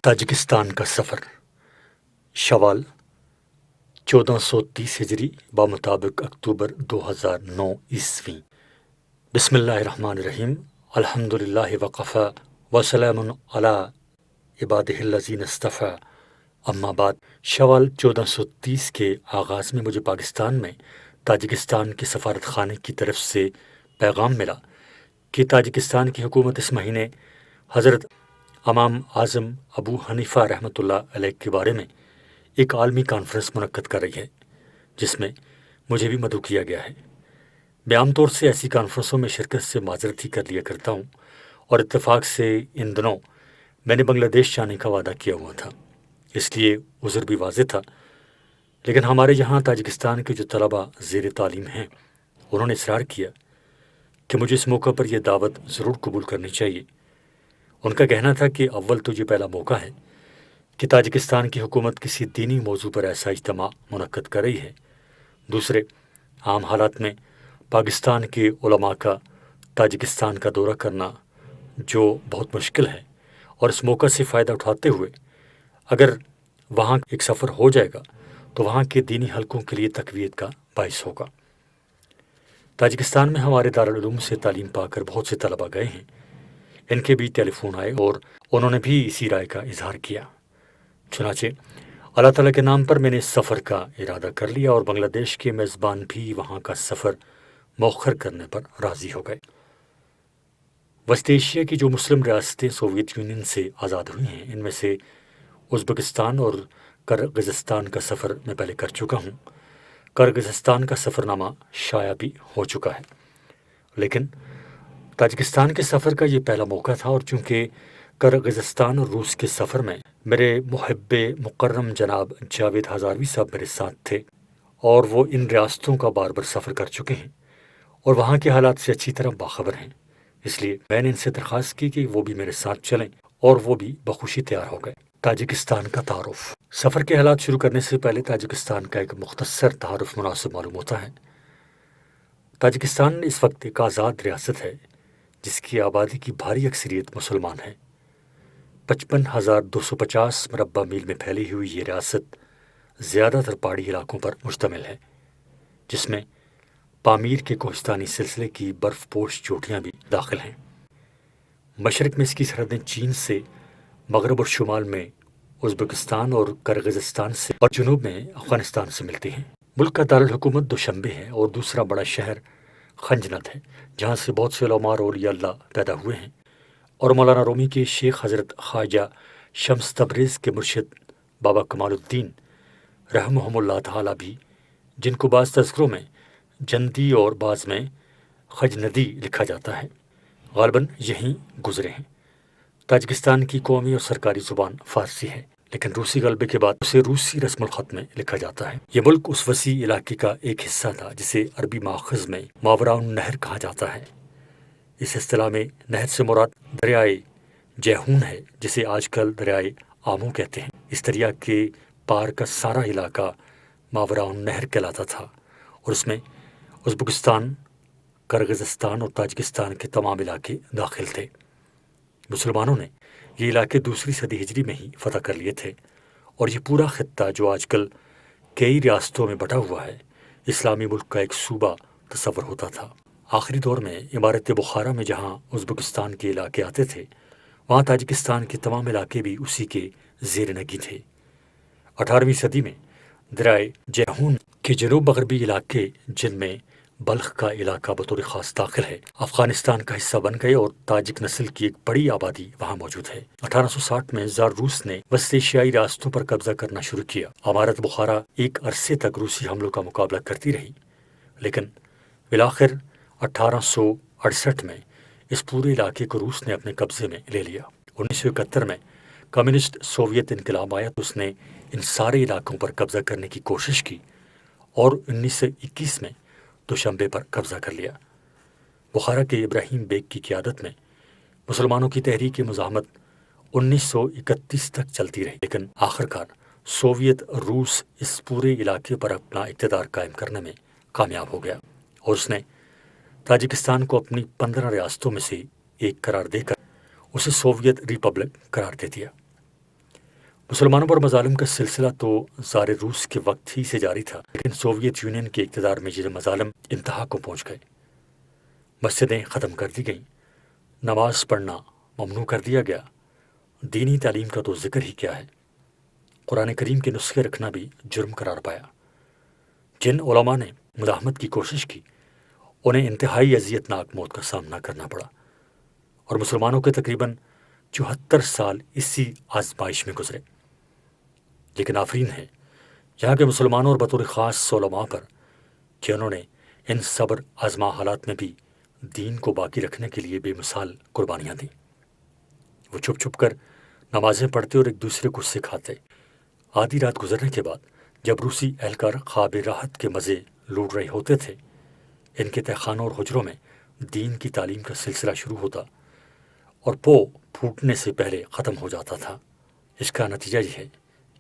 Tajikistan کا سفر شوال 1430 ہجری بمطابق اکتوبر 2009 عیسوی۔ بسم اللہ الرحمن الرحیم۔ الحمدللہ وقفا وسلام علی عبادہ الذین اصطفیٰ، اما بعد۔ شوال 1430 کے آغاز میں مجھے پاکستان میں تاجکستان کے سفارت خانے کی طرف سے پیغام ملا کہ تاجکستان کی حکومت اس مہینے حضرت امام اعظم ابو حنیفہ رحمۃ اللہ علیہ کے بارے میں ایک عالمی کانفرنس منعقد کر رہی ہے، جس میں مجھے بھی مدعو کیا گیا ہے۔ میں عام طور سے ایسی کانفرنسوں میں شرکت سے معذرت ہی کر لیا کرتا ہوں، اور اتفاق سے ان دنوں میں نے بنگلہ دیش جانے کا وعدہ کیا ہوا تھا، اس لیے عذر بھی واضح تھا۔ لیکن ہمارے یہاں تاجکستان کے جو طلباء زیر تعلیم ہیں، انہوں نے اصرار کیا کہ مجھے اس موقع پر یہ دعوت ضرور قبول کرنی چاہیے۔ ان کا کہنا تھا کہ اول تو یہ پہلا موقع ہے کہ تاجکستان کی حکومت کسی دینی موضوع پر ایسا اجتماع منعقد کر رہی ہے۔ دوسرے، عام حالات میں پاکستان کے علماء کا تاجکستان کا دورہ کرنا جو بہت مشکل ہے، اور اس موقع سے فائدہ اٹھاتے ہوئے اگر وہاں ایک سفر ہو جائے گا تو وہاں کے دینی حلقوں کے لیے تقویت کا باعث ہوگا۔ تاجکستان میں ہمارے دارالعلوم سے تعلیم پا کر بہت سے طلباء گئے ہیں، ان کے بھی ٹیلی فون آئے اور انہوں نے بھی اسی رائے کا اظہار کیا۔ چنانچہ اللہ تعالیٰ کے نام پر میں نے اس سفر کا ارادہ کر لیا، اور بنگلہ دیش کے میزبان بھی وہاں کا سفر مؤخر کرنے پر راضی ہو گئے۔ وسط ایشیا کی جو مسلم ریاستیں سوویت یونین سے آزاد ہوئی ہیں، ان میں سے ازبکستان اور کرغزستان کا سفر میں پہلے کر چکا ہوں۔ کرغزستان کا سفر نامہ شائع بھی ہو چکا ہے، لیکن تاجکستان کے سفر کا یہ پہلا موقع تھا، اور چونکہ کرغزستان اور روس کے سفر میں میرے محب مکرم جناب جاوید ہزاروی صاحب میرے ساتھ تھے، اور وہ ان ریاستوں کا بار بار سفر کر چکے ہیں اور وہاں کے حالات سے اچھی طرح باخبر ہیں، اس لیے میں نے ان سے درخواست کی کہ وہ بھی میرے ساتھ چلیں، اور وہ بھی بخوشی تیار ہو گئے۔ تاجکستان کا تعارف۔ سفر کے حالات شروع کرنے سے پہلے تاجکستان کا ایک مختصر تعارف مناسب معلوم ہوتا ہے۔ تاجکستان اس وقت ایک آزاد ریاست ہے جس کی آبادی کی بھاری اکثریت مسلمان ہے۔ 55,250 مربع میل میں پھیلی ہوئی یہ ریاست زیادہ تر پہاڑی علاقوں پر مشتمل ہے، جس میں پامیر کے کوہستانی سلسلے کی برف پوش چوٹیاں بھی داخل ہیں۔ مشرق میں اس کی سرحدیں چین سے، مغرب اور شمال میں ازبکستان اور کرغزستان سے، اور جنوب میں افغانستان سے ملتی ہیں۔ ملک کا دارالحکومت دوشنبے ہے، اور دوسرا بڑا شہر خنجنت ہے، جہاں سے بہت سے علماء اور اولیاء اللہ پیدا ہوئے ہیں، اور مولانا رومی کے شیخ حضرت خواجہ شمس تبریز کے مرشد بابا کمال الدین رحمہم اللہ تعالیٰ بھی، جن کو بعض تذکروں میں جندی اور بعض میں خجندی لکھا جاتا ہے، غالباً یہیں گزرے ہیں۔ تاجکستان کی قومی اور سرکاری زبان فارسی ہے، لیکن روسی غلبے کے بعد اسے روسی رسم الخط میں لکھا جاتا ہے۔ یہ ملک اس وسیع علاقے کا ایک حصہ تھا جسے عربی ماخذ میں ماوراء النہر کہا جاتا ہے۔ اس اصطلاح میں نہر سے مراد دریائے جیہون ہے، جسے آج کل دریائے آمو کہتے ہیں۔ اس دریا کے پار کا سارا علاقہ ماوراء النہر کہلاتا تھا، اور اس میں ازبکستان، کرغزستان اور تاجکستان کے تمام علاقے داخل تھے۔ مسلمانوں نے یہ علاقے دوسری صدی ہجری میں ہی فتح کر لیے تھے، اور یہ پورا خطہ جو آج کل کئی ریاستوں میں بٹا ہوا ہے، اسلامی ملک کا ایک صوبہ تصور ہوتا تھا۔ آخری دور میں امارت بخارا میں جہاں ازبکستان کے علاقے آتے تھے، وہاں تاجکستان کے تمام علاقے بھی اسی کے زیر نگی تھے۔ 18ویں صدی میں دریائے جیہون کے جنوب مغربی علاقے، جن میں بلخ کا علاقہ بطور خاص داخل ہے، افغانستان کا حصہ بن گئے، اور تاجک نسل کی ایک بڑی آبادی وہاں موجود ہے۔ 1860 میں زار روس نے وسط ایشیائی ریاستوں پر قبضہ کرنا شروع کیا۔ امارت بخارا ایک عرصے تک روسی حملوں کا مقابلہ کرتی رہی، لیکن بالآخر 1868 میں اس پورے علاقے کو روس نے اپنے قبضے میں لے لیا۔ 1971 میں کمیونسٹ سوویت انقلاب آیا تو اس نے ان سارے علاقوں پر قبضہ کرنے کی کوشش کی، اور 1921 میں دوشنبے پر قبضہ کر لیا۔ بخارا کے ابراہیم بیگ کی قیادت میں مسلمانوں کی تحریک مزاحمت 1931 تک چلتی رہی، لیکن آخر کار سوویت روس اس پورے علاقے پر اپنا اقتدار قائم کرنے میں کامیاب ہو گیا اور اس نے تاجکستان کو اپنی 15 ریاستوں میں سے ایک قرار دے کر اسے سوویت ریپبلک قرار دے دیا۔ مسلمانوں پر مظالم کا سلسلہ تو زار روس کے وقت ہی سے جاری تھا، لیکن سوویت یونین کے اقتدار میں یہ مظالم انتہا کو پہنچ گئے۔ مسجدیں ختم کر دی گئیں، نماز پڑھنا ممنوع کر دیا گیا، دینی تعلیم کا تو ذکر ہی کیا ہے، قرآن کریم کے نسخے رکھنا بھی جرم قرار پایا۔ جن علماء نے مزاحمت کی کوشش کی انہیں انتہائی اذیت ناک موت کا سامنا کرنا پڑا، اور مسلمانوں کے تقریباً 74 سال اسی آزمائش میں گزرے۔ لیکن آفرین ہے یہاں کے مسلمانوں اور بطور خاص علماء پر کہ انہوں نے ان صبر آزما حالات میں بھی دین کو باقی رکھنے کے لیے بے مثال قربانیاں دیں۔ وہ چھپ چھپ کر نمازیں پڑھتے اور ایک دوسرے کو سکھاتے۔ آدھی رات گزرنے کے بعد جب روسی اہلکار خواب راحت کے مزے لوٹ رہے ہوتے تھے، ان کے تہخانوں اور حجروں میں دین کی تعلیم کا سلسلہ شروع ہوتا اور پھوٹنے سے پہلے ختم ہو جاتا تھا۔ اس کا نتیجہ یہ ہے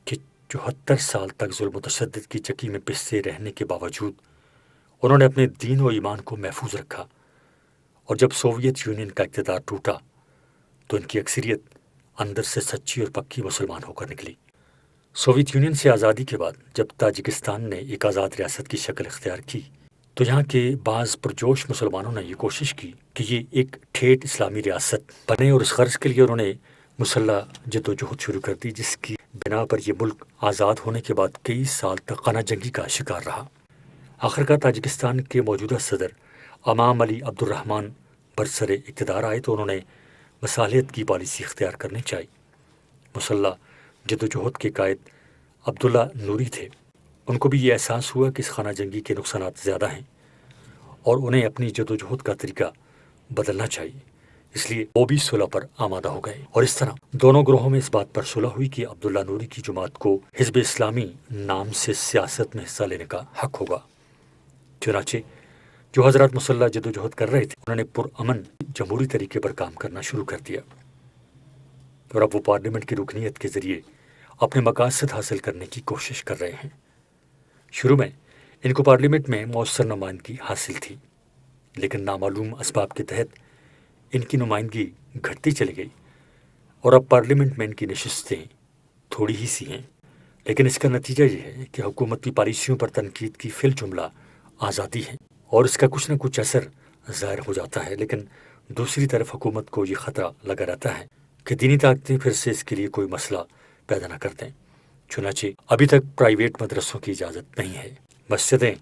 کہ 74 سال تک ظلم و تشدد کی چکی میں پسے رہنے کے باوجود انہوں نے اپنے دین و ایمان کو محفوظ رکھا، اور جب سوویت یونین کا اقتدار ٹوٹا تو ان کی اکثریت اندر سے سچی اور پکی مسلمان ہو کر نکلی۔ سوویت یونین سے آزادی کے بعد جب تاجکستان نے ایک آزاد ریاست کی شکل اختیار کی تو یہاں کے بعض پرجوش مسلمانوں نے یہ کوشش کی کہ یہ ایک ٹھیٹ اسلامی ریاست بنے، اور اس غرض کے لیے انہوں نے مسلح جد و جہد شروع کر دی، جس کی بنا پر یہ ملک آزاد ہونے کے بعد کئی سال تک خانہ جنگی کا شکار رہا۔ آخرکار تاجکستان کے موجودہ صدر امام علی عبد الرحمن برسر اقتدار آئے تو انہوں نے مصالحت کی پالیسی اختیار کرنی چاہی۔ مسلح جد و جہد کے قائد عبداللہ نوری تھے، ان کو بھی یہ احساس ہوا کہ اس خانہ جنگی کے نقصانات زیادہ ہیں اور انہیں اپنی جد و جہد کا طریقہ بدلنا چاہیے، اس لیے وہ بھی صلح پر آمادہ ہو گئے، اور اس طرح دونوں گروہوں میں اس بات پر صلح ہوئی کہ عبداللہ نوری کی جماعت کو حزب اسلامی نام سے سیاست میں حصہ لینے کا حق ہوگا۔ چنانچہ جو حضرات مسلح جد و جہد کر رہے تھے انہوں نے پرامن جمہوری طریقے پر کام کرنا شروع کر دیا، اور اب وہ پارلیمنٹ کی رکنیت کے ذریعے اپنے مقاصد حاصل کرنے کی کوشش کر رہے ہیں۔ شروع میں ان کو پارلیمنٹ میں مؤثر نمائندگی حاصل تھی، لیکن نامعلوم اسباب کے تحت ان کی نمائندگی گھٹتی چلی گئی، اور اب پارلیمنٹ میں ان کی نشستیں تھوڑی ہی سی ہیں۔ لیکن اس کا نتیجہ یہ ہے کہ حکومتی پالیسیوں پر تنقید کی فی الجملہ آزادی ہے، اور اس کا کچھ نہ کچھ اثر ظاہر ہو جاتا ہے، لیکن دوسری طرف حکومت کو یہ خطرہ لگا رہتا ہے کہ دینی طاقتیں پھر سے اس کے لیے کوئی مسئلہ پیدا نہ کر دیں۔ چنانچہ ابھی تک پرائیویٹ مدرسوں کی اجازت نہیں ہے۔ مسجدیں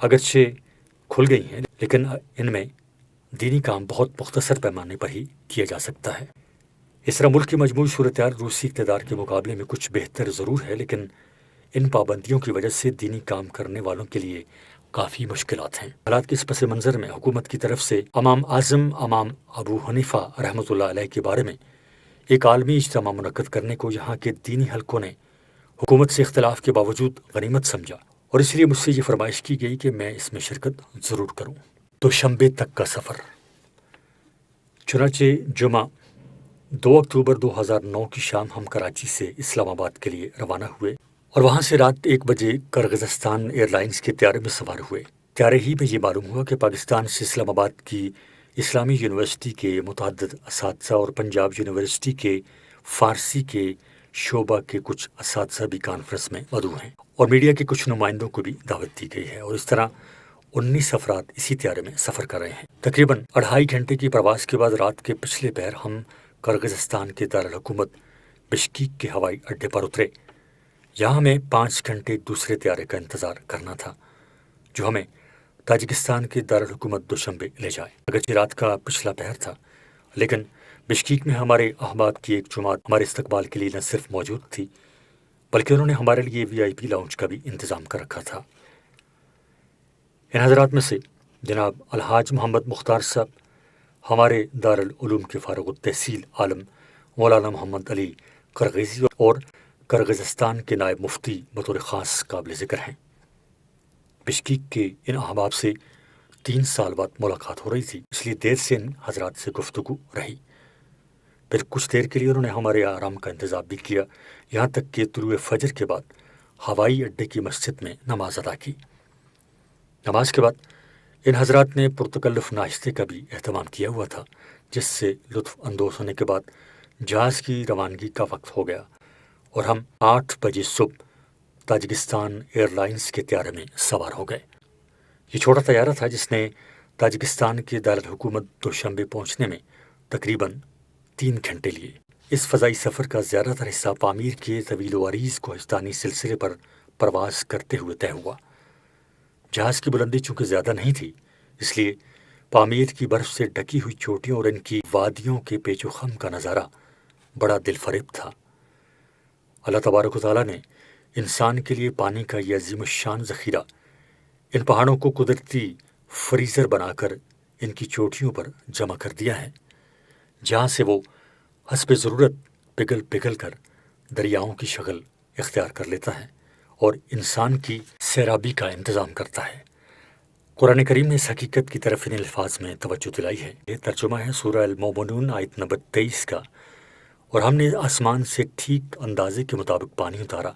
اگرچہ کھل گئی ہیں، لیکن ان میں دینی کام بہت مختصر پیمانے پر ہی کیا جا سکتا ہے۔ اس طرح ملک کی مجموعی صورتحال روسی اقتدار کے مقابلے میں کچھ بہتر ضرور ہے، لیکن ان پابندیوں کی وجہ سے دینی کام کرنے والوں کے لیے کافی مشکلات ہیں۔ حالات کے اس پس منظر میں حکومت کی طرف سے امام اعظم امام ابو حنیفہ رحمۃ اللہ علیہ کے بارے میں ایک عالمی اجتماع منعقد کرنے کو یہاں کے دینی حلقوں نے حکومت سے اختلاف کے باوجود غنیمت سمجھا، اور اس لیے مجھ سے یہ فرمائش کی گئی کہ میں اس میں شرکت ضرور کروں۔ دوشنبے تک کا سفر۔ چنانچہ جمعہ 2 اکتوبر 2009 کی شام ہم کراچی سے اسلام آباد کے لیے روانہ ہوئے، اور وہاں سے رات 1 بجے کرغزستان ایئر لائنز کے طیارے میں سوار ہوئے۔ طیارے ہی میں یہ معلوم ہوا کہ پاکستان سے اسلام آباد کی اسلامی یونیورسٹی کے متعدد اساتذہ اور پنجاب یونیورسٹی کے فارسی کے شعبہ کے کچھ اساتذہ بھی کانفرنس میں مدعو ہیں، اور میڈیا کے کچھ نمائندوں کو بھی دعوت دی گئی ہے، اور اس طرح 19 افراد اسی طیارے میں سفر کر رہے ہیں۔ تقریباً 2.5 گھنٹے کی پرواز کے بعد رات کے پچھلے پہر ہم کرغزستان کے دارالحکومت بشکیک کے ہوائی اڈے پر اترے۔ یہاں ہمیں 5 گھنٹے دوسرے طیارے کا انتظار کرنا تھا جو ہمیں تاجکستان کے دارالحکومت دوشنبے لے جائے۔ اگرچہ رات کا پچھلا پہر تھا، لیکن بشکیک میں ہمارے احباب کی ایک جماعت ہمارے استقبال کے لیے نہ صرف موجود تھی بلکہ انہوں نے ہمارے لیے VIP لاؤنج کا بھی انتظام کر رکھا تھا۔ ان حضرات میں سے جناب الحاج محمد مختار صاحب ہمارے دارالعلوم کے فارغ التحصیل عالم مولانا محمد علی قرغیزی اور کرغزستان کے نائب مفتی بطور خاص قابل ذکر ہیں۔ بشکیک کے ان احباب سے 3 سال بعد ملاقات ہو رہی تھی، اس لیے دیر سے ان حضرات سے گفتگو رہی۔ پھر کچھ دیر کے لیے انہوں نے ہمارے آرام کا انتظام بھی کیا، یہاں تک کہ طلوع فجر کے بعد ہوائی اڈے کی مسجد میں نماز ادا کی۔ نماز کے بعد ان حضرات نے پرتکلف ناشتے کا بھی اہتمام کیا ہوا تھا، جس سے لطف اندوز ہونے کے بعد جہاز کی روانگی کا وقت ہو گیا اور ہم 8 بجے صبح تاجکستان ایئر لائنز کے طیارے میں سوار ہو گئے۔ یہ چھوٹا طیارہ تھا جس نے تاجکستان کے دارالحکومت دوشنبے پہنچنے میں تقریباً 3 گھنٹے لیے۔ اس فضائی سفر کا زیادہ تر حصہ پامیر کے طویل و عریض کوہستانی سلسلے پر پرواز کرتے ہوئے طے ہوا۔ جہاز کی بلندی چونکہ زیادہ نہیں تھی، اس لیے پامیر کی برف سے ڈھکی ہوئی چوٹیوں اور ان کی وادیوں کے پیچ و خم کا نظارہ بڑا دل فریب تھا۔ اللہ تبارک و تعالیٰ نے انسان کے لیے پانی کا یہ عظیم الشان ذخیرہ ان پہاڑوں کو قدرتی فریزر بنا کر ان کی چوٹیوں پر جمع کر دیا ہے، جہاں سے وہ حسب ضرورت پگھل پگھل کر دریاؤں کی شکل اختیار کر لیتا ہے اور انسان کی سیرابی کا انتظام کرتا ہے۔ قرآن کریم نے اس حقیقت کی طرف ان الفاظ میں توجہ دلائی ہے۔ یہ ترجمہ ہے سورہ المومنون آیت نمبر 23 کا، اور ہم نے آسمان سے ٹھیک اندازے کے مطابق پانی اتارا،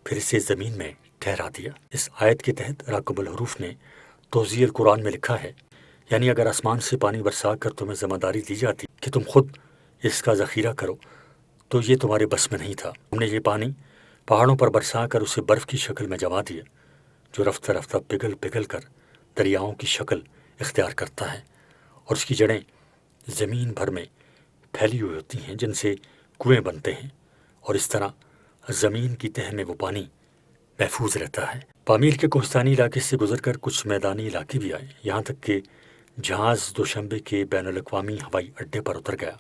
پھر اسے زمین میں ٹھہرا دیا۔ اس آیت کے تحت راکب الحروف نے توضیح القرآن میں لکھا ہے، یعنی اگر آسمان سے پانی برسا کر تمہیں ذمہ داری دی جاتی کہ تم خود اس کا ذخیرہ کرو تو یہ تمہارے بس میں نہیں تھا۔ ہم نے یہ پانی پہاڑوں پر برسا کر اسے برف کی شکل میں جما دیا، جو رفتہ رفتہ پگھل پگھل کر دریاؤں کی شکل اختیار کرتا ہے، اور اس کی جڑیں زمین بھر میں پھیلی ہوئی ہوتی ہیں جن سے کنویں بنتے ہیں، اور اس طرح زمین کی تہہ میں وہ پانی محفوظ رہتا ہے۔ پامیر کے کوہستانی علاقے سے گزر کر کچھ میدانی علاقے بھی آئے، یہاں تک کہ جہاز دوشنبے کے بین الاقوامی ہوائی اڈے پر اتر گیا۔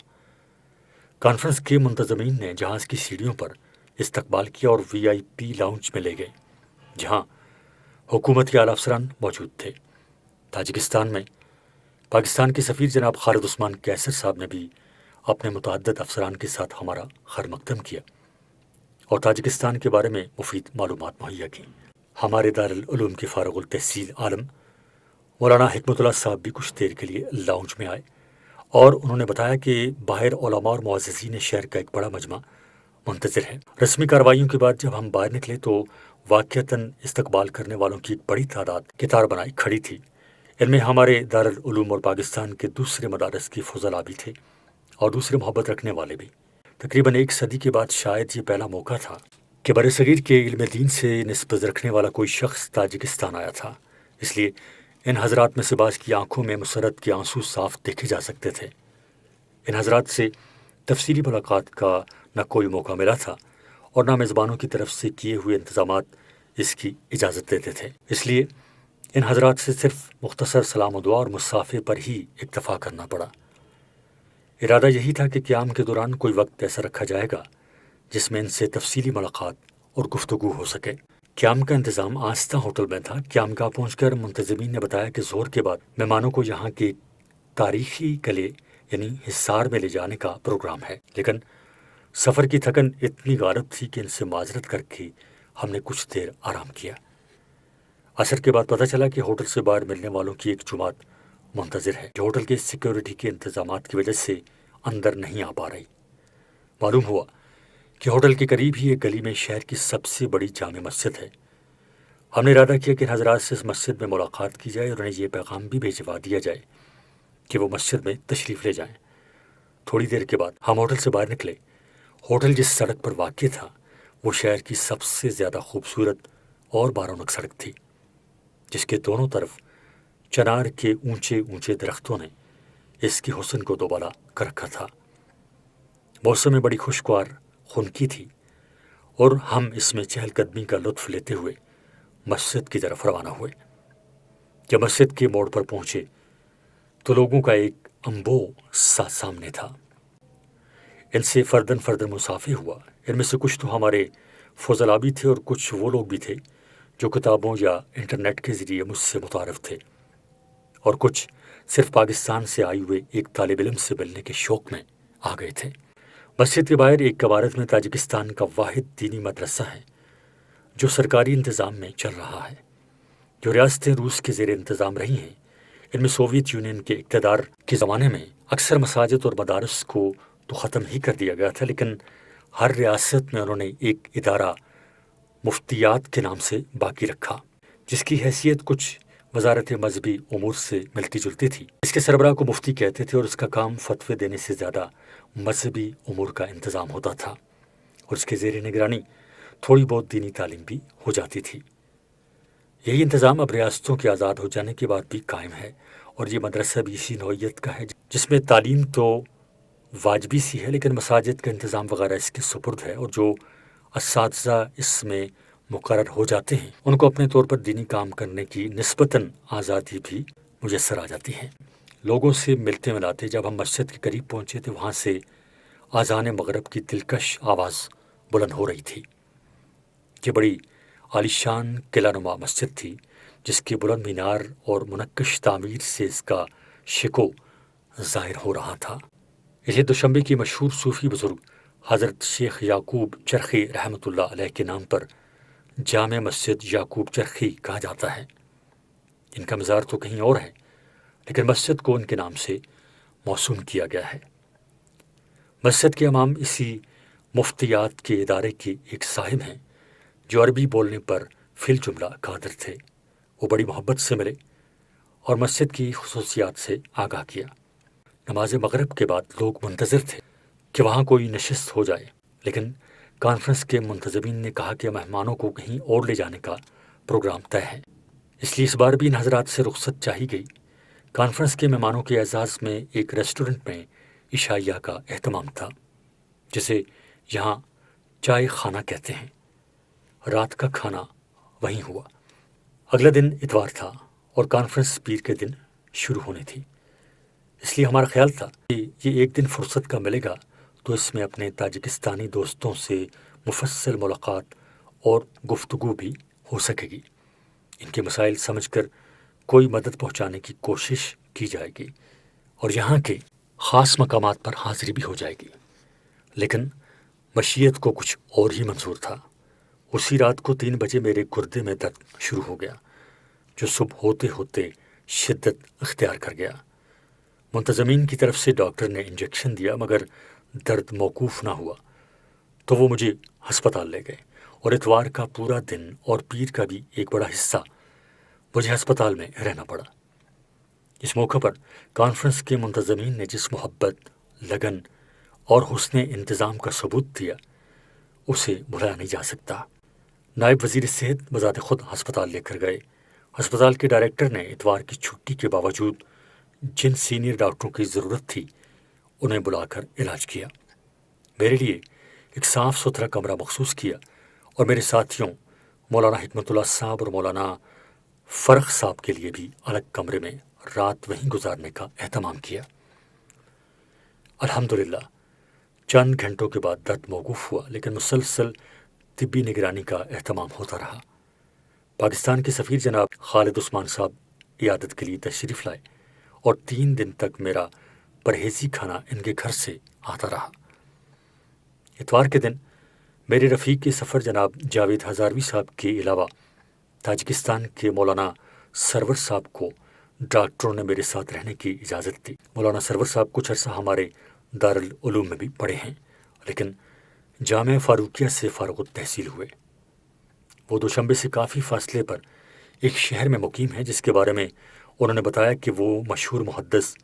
کانفرنس کے منتظمین نے جہاز کی سیڑھیوں پر استقبال کیا اور وی آئی پی لاؤنج میں لے گئے، جہاں حکومت کے اعلیٰ افسران موجود تھے۔ تاجکستان میں پاکستان کے سفیر جناب خالد عثمان قیصر صاحب نے بھی اپنے متعدد افسران کے ساتھ ہمارا خیر مقدم کیا اور تاجکستان کے بارے میں مفید معلومات مہیا کی۔ ہمارے دارالعلوم کے فارغ التحصیل عالم مولانا حکمت اللہ صاحب بھی کچھ دیر کے لیے لاؤنج میں آئے، اور انہوں نے بتایا کہ باہر علماء اور معززین شہر کا ایک بڑا مجمع منتظر ہے۔ رسمی کارروائیوں کے بعد جب ہم باہر نکلے تو واقعتاً استقبال کرنے والوں کی ایک بڑی تعداد قطار بنائی کھڑی تھی۔ ان میں ہمارے دارالعلوم اور پاکستان کے دوسرے مدارس کی فضلاء بھی تھے اور دوسرے محبت رکھنے والے بھی۔ تقریباً 1 صدی کے بعد شاید یہ پہلا موقع تھا کہ برصغیر کے علم دین سے نسبت رکھنے والا کوئی شخص تاجکستان آیا تھا، اس لیے ان حضرات میں سے بعض کی آنکھوں میں مسرت کے آنسو صاف دیکھے جا سکتے تھے۔ ان حضرات سے تفصیلی ملاقات کا نہ کوئی موقع ملا تھا اور نہ میزبانوں کی طرف سے کیے ہوئے انتظامات اس کی اجازت دیتے تھے، اس لیے ان حضرات سے صرف مختصر سلام و دعا اور مصافحے پر ہی اکتفا کرنا پڑا۔ ارادہ یہی تھا کہ قیام کے دوران کوئی وقت ایسا رکھا جائے گا جس میں ان سے تفصیلی ملاقات اور گفتگو ہو سکے۔ قیام کا انتظام آستہ ہوٹل میں تھا۔ قیام گاہ پہنچ کر منتظمین نے بتایا کہ ظہر کے بعد مہمانوں کو یہاں کے تاریخی قلعے یعنی حصار میں لے جانے کا پروگرام ہے، لیکن سفر کی تھکن اتنی غالب تھی کہ ان سے معذرت کر کے ہم نے کچھ دیر آرام کیا۔ عصر کے بعد پتہ چلا کہ ہوٹل سے باہر ملنے والوں کی ایک جماعت منتظر ہے جو ہوٹل کے سیکیورٹی کے انتظامات کی وجہ سے اندر نہیں آ پا رہی۔ معلوم ہوا کہ ہوٹل کے قریب ہی ایک گلی میں شہر کی سب سے بڑی جامع مسجد ہے۔ ہم نے ارادہ کیا کہ ان حضرات سے اس مسجد میں ملاقات کی جائے اور انہیں یہ پیغام بھی بھیجوا دیا جائے کہ وہ مسجد میں تشریف لے جائیں۔ تھوڑی دیر کے بعد ہم ہوٹل سے باہر نکلے۔ ہوٹل جس سڑک پر واقع تھا وہ شہر کی سب سے زیادہ خوبصورت اور بارونق سڑک تھی، جس کے دونوں طرف چنار کے اونچے اونچے درختوں نے اس کے حسن کو دوبالا کر رکھا تھا۔ موسم بڑی خوشگوار خنکی تھی اور ہم اس میں چہل قدمی کا لطف لیتے ہوئے مسجد کی طرف روانہ ہوئے۔ جب مسجد کے موڑ پر پہنچے تو لوگوں کا ایک انبوہ سا سامنے تھا۔ ان سے فردن فردن مصافحہ ہوا۔ ان میں سے کچھ تو ہمارے فضلاء بھی تھے اور کچھ وہ لوگ بھی تھے جو کتابوں یا انٹرنیٹ کے ذریعے مجھ سے متعارف تھے، اور کچھ صرف پاکستان سے آئے ہوئے ایک طالب علم سے ملنے کے شوق میں آ گئے تھے۔ مسجد کے باہر ایک عمارت میں تاجکستان کا واحد دینی مدرسہ ہے جو سرکاری انتظام میں چل رہا ہے۔ جو ریاستیں روس کے زیر انتظام رہی ہیں، ان میں سوویت یونین کے اقتدار کے زمانے میں اکثر مساجد اور مدارس کو تو ختم ہی کر دیا گیا تھا، لیکن ہر ریاست میں انہوں نے ایک ادارہ مفتیات کے نام سے باقی رکھا، جس کی حیثیت کچھ وزارت مذہبی امور سے ملتی جلتی تھی۔ اس کے سربراہ کو مفتی کہتے تھے، اور اس کا کام فتوے دینے سے زیادہ مذہبی امور کا انتظام ہوتا تھا، اور اس کے زیر نگرانی تھوڑی بہت دینی تعلیم بھی ہو جاتی تھی۔ یہی انتظام اب ریاستوں کے آزاد ہو جانے کے بعد بھی قائم ہے، اور یہ مدرسہ بھی اسی نوعیت کا ہے، جس میں تعلیم تو واجبی سی ہے، لیکن مساجد کا انتظام وغیرہ اس کے سپرد ہے، اور جو اساتذہ اس میں مقرر ہو جاتے ہیں ان کو اپنے طور پر دینی کام کرنے کی نسبتاً آزادی بھی میسر آ جاتی ہے۔ لوگوں سے ملتے ملاتے جب ہم مسجد کے قریب پہنچے تو وہاں سے اذان مغرب کی دلکش آواز بلند ہو رہی تھی۔ یہ بڑی عالیشان قلعہ نما مسجد تھی، جس کے بلند مینار اور منقش تعمیر سے اس کا شکو ظاہر ہو رہا تھا۔ اسے دوشنبے کی مشہور صوفی بزرگ حضرت شیخ یعقوب چرخی رحمۃ اللہ علیہ کے نام پر جامع مسجد یعقوب چرخی کہا جاتا ہے۔ ان کا مزار تو کہیں اور ہے، لیکن مسجد کو ان کے نام سے موسوم کیا گیا ہے۔ مسجد کے امام اسی مفتیات کے ادارے کے ایک صاحب ہیں، جو عربی بولنے پر فی الجملہ قادر تھے۔ وہ بڑی محبت سے ملے اور مسجد کی خصوصیات سے آگاہ کیا۔ نماز مغرب کے بعد لوگ منتظر تھے کہ وہاں کوئی نشست ہو جائے، لیکن کانفرنس کے منتظمین نے کہا کہ مہمانوں کو کہیں اور لے جانے کا پروگرام طے ہے، اس لیے اس بار بھی ان حضرات سے رخصت چاہی گئی۔ کانفرنس کے مہمانوں کے اعزاز میں ایک ریسٹورنٹ میں عشائیہ کا اہتمام تھا، جسے یہاں چائے خانہ کہتے ہیں۔ رات کا کھانا وہیں ہوا۔ اگلا دن اتوار تھا اور کانفرنس پیر کے دن شروع ہونی تھی، اس لیے ہمارا خیال تھا کہ یہ ایک دن فرصت کا ملے گا تو اس میں اپنے تاجکستانی دوستوں سے مفصل ملاقات اور گفتگو بھی ہو سکے گی۔ ان کے مسائل سمجھ کر کوئی مدد پہنچانے کی کوشش کی جائے گی، اور یہاں کے خاص مقامات پر حاضری بھی ہو جائے گی۔ لیکن مشیت کو کچھ اور ہی منظور تھا۔ اسی رات کو 3 بجے میرے گردے میں درد شروع ہو گیا، جو صبح ہوتے ہوتے شدت اختیار کر گیا۔ منتظمین کی طرف سے ڈاکٹر نے انجیکشن دیا، مگر درد موقوف نہ ہوا، تو وہ مجھے ہسپتال لے گئے، اور اتوار کا پورا دن اور پیر کا بھی ایک بڑا حصہ مجھے ہسپتال میں رہنا پڑا۔ اس موقع پر کانفرنس کے منتظمین نے جس محبت، لگن اور حسن انتظام کا ثبوت دیا، اسے بھلایا نہیں جا سکتا۔ نائب وزیر صحت بذات خود ہسپتال لے کر گئے۔ ہسپتال کے ڈائریکٹر نے اتوار کی چھٹی کے باوجود جن سینئر ڈاکٹروں کی ضرورت تھی انہیں بلا کر علاج کیا۔ میرے لیے ایک صاف ستھرا کمرہ مخصوص کیا، اور میرے ساتھیوں مولانا حکمت اللہ صاحب اور مولانا فرخ صاحب کے لیے بھی الگ کمرے میں رات وہیں گزارنے کا اہتمام کیا۔ الحمدللہ چند گھنٹوں کے بعد درد موقوف ہوا، لیکن مسلسل طبی نگرانی کا اہتمام ہوتا رہا۔ پاکستان کے سفیر جناب خالد عثمان صاحب عیادت کے لیے تشریف لائے، اور 3 دن تک میرا پرہیزی کھانا ان کے گھر سے آتا رہا۔ اتوار کے دن میرے رفیق سفر جناب جاوید ہزاروی صاحب کے علاوہ تاجکستان کے مولانا سرور صاحب کو ڈاکٹروں نے میرے ساتھ رہنے کی اجازت دی۔ مولانا سرور صاحب کچھ عرصہ ہمارے دارالعلوم میں بھی پڑھے ہیں، لیکن جامعہ فاروقیہ سے فارغ التحصیل ہوئے۔ وہ دوشنبے سے کافی فاصلے پر ایک شہر میں مقیم ہیں، جس کے بارے میں انہوں نے بتایا کہ وہ مشہور محدث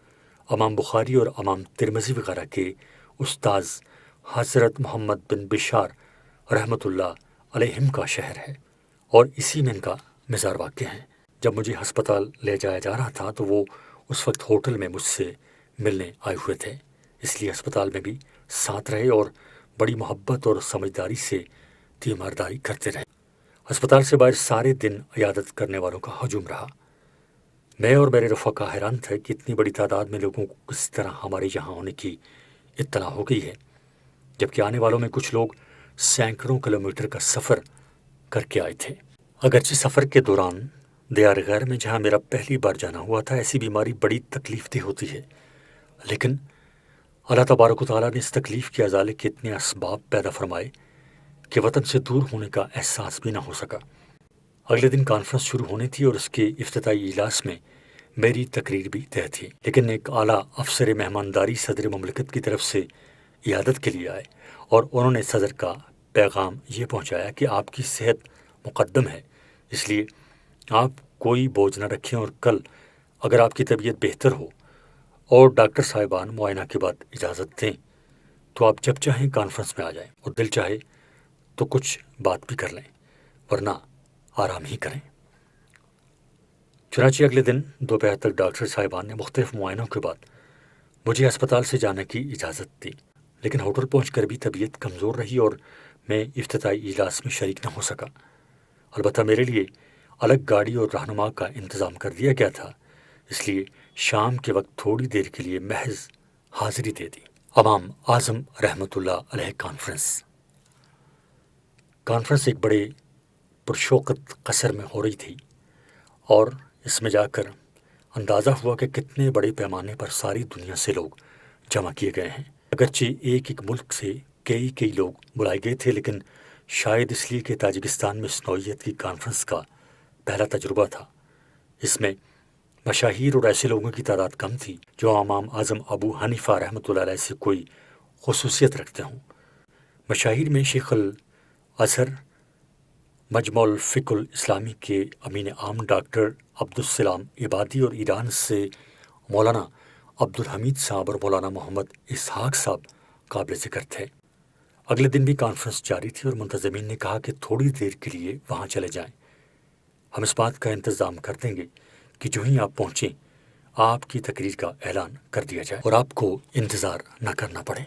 امام بخاری اور امام ترمذی وغیرہ کے استاذ حضرت محمد بن بشار رحمۃ اللہ علیہم کا شہر ہے، اور اسی میں ان کا مزار واقع ہے۔ جب مجھے ہسپتال لے جایا جا رہا تھا تو وہ اس وقت ہوٹل میں مجھ سے ملنے آئے ہوئے تھے، اس لیے ہسپتال میں بھی ساتھ رہے اور بڑی محبت اور سمجھداری سے تیمارداری کرتے رہے۔ ہسپتال سے باہر سارے دن عیادت کرنے والوں کا ہجوم رہا۔ میں اور میرے رفقا حیران تھے کہ اتنی بڑی تعداد میں لوگوں کو کس طرح ہمارے یہاں ہونے کی اطلاع ہو گئی ہے، جبکہ آنے والوں میں کچھ لوگ سینکڑوں کلومیٹر کا سفر کر کے آئے تھے۔ اگرچہ سفر کے دوران دیار غیر میں جہاں میرا پہلی بار جانا ہوا تھا، ایسی بیماری بڑی تکلیف دہ ہوتی ہے، لیکن اللہ تبارک و تعالیٰ نے اس تکلیف کے ازالے کے اتنے اسباب پیدا فرمائے کہ وطن سے دور ہونے کا احساس بھی نہ ہو سکا۔ اگلے دن کانفرنس شروع ہونی تھی اور اس کے افتتاحی اجلاس میں میری تقریر بھی طے تھی، لیکن ایک اعلیٰ افسر مہمانداری صدر مملکت کی طرف سے عیادت کے لیے آئے اور انہوں نے صدر کا پیغام یہ پہنچایا کہ آپ کی صحت مقدم ہے، اس لیے آپ کوئی بوجھ نہ رکھیں، اور کل اگر آپ کی طبیعت بہتر ہو اور ڈاکٹر صاحبان معائنہ کے بعد اجازت دیں تو آپ جب چاہیں کانفرنس میں آ جائیں، اور دل چاہے تو کچھ بات بھی کر لیں، ورنہ آرام ہی کریں۔ چنانچہ اگلے دن دوپہر تک ڈاکٹر صاحبان نے مختلف معائنوں کے بعد مجھے اسپتال سے جانے کی اجازت دی، لیکن ہوٹل پہنچ کر بھی طبیعت کمزور رہی اور میں افتتاحی اجلاس میں شریک نہ ہو سکا۔ البتہ میرے لیے الگ گاڑی اور رہنما کا انتظام کر دیا گیا تھا، اس لیے شام کے وقت تھوڑی دیر کے لیے محض حاضری دے دی۔ امام اعظم رحمۃ اللہ علیہ کانفرنس ایک بڑے پرشوقت قصر میں ہو رہی تھی، اور اس میں جا کر اندازہ ہوا کہ کتنے بڑے پیمانے پر ساری دنیا سے لوگ جمع کیے گئے ہیں۔ اگرچہ ایک ایک ملک سے کئی لوگ بلائے گئے تھے، لیکن شاید اس لیے کہ تاجکستان میں اس نوعیت کی کانفرنس کا پہلا تجربہ تھا، اس میں مشاہیر اور ایسے لوگوں کی تعداد کم تھی جو امام اعظم ابو حنیفہ رحمۃ اللہ علیہ سے کوئی خصوصیت رکھتے ہوں۔ مشاہیر میں شیخ الازہر مجمع الفقہ الاسلامی کے امین عام ڈاکٹر عبدالسلام عبادی اور ایران سے مولانا عبدالحمید صاحب اور مولانا محمد اسحاق صاحب قابل ذکر تھے۔ اگلے دن بھی کانفرنس جاری تھی اور منتظمین نے کہا کہ تھوڑی دیر کے لیے وہاں چلے جائیں، ہم اس بات کا انتظام کر دیں گے کہ جو ہی آپ پہنچیں آپ کی تقریر کا اعلان کر دیا جائے اور آپ کو انتظار نہ کرنا پڑے۔